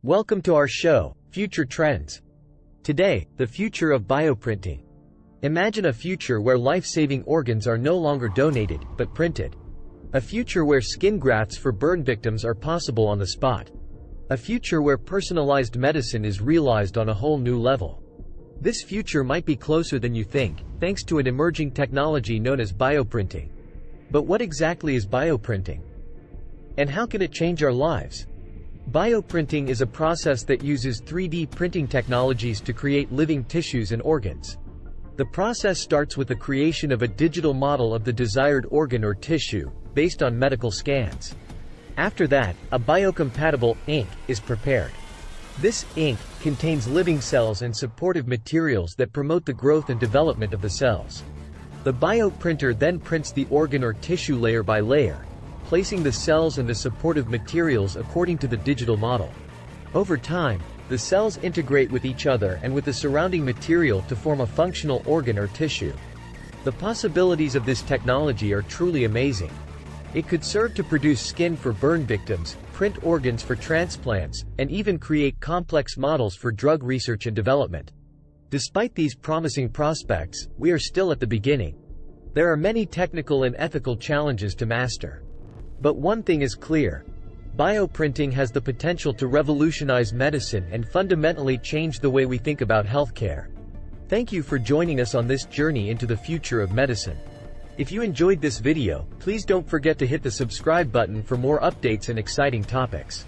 Welcome to our show, Future Trends. Today, the future of bioprinting. Imagine a future where life-saving organs are no longer donated, but printed. A future where skin grafts for burn victims are possible on the spot. A future where personalized medicine is realized on a whole new level. This future might be closer than you think, thanks to an emerging technology known as bioprinting. But what exactly is bioprinting? And how can it change our lives? Bioprinting is a process that uses 3D printing technologies to create living tissues and organs. The process starts with the creation of a digital model of the desired organ or tissue, based on medical scans. After that, a biocompatible ink is prepared. This ink contains living cells and supportive materials that promote the growth and development of the cells. The bioprinter then prints the organ or tissue layer by layer, placing the cells and the supportive materials according to the digital model. Over time, the cells integrate with each other and with the surrounding material to form a functional organ or tissue. The possibilities of this technology are truly amazing. It could serve to produce skin for burn victims, print organs for transplants, and even create complex models for drug research and development. Despite these promising prospects, we are still at the beginning. There are many technical and ethical challenges to master. But one thing is clear. Bioprinting has the potential to revolutionize medicine and fundamentally change the way we think about healthcare. Thank you for joining us on this journey into the future of medicine. If you enjoyed this video, please don't forget to hit the subscribe button for more updates and exciting topics.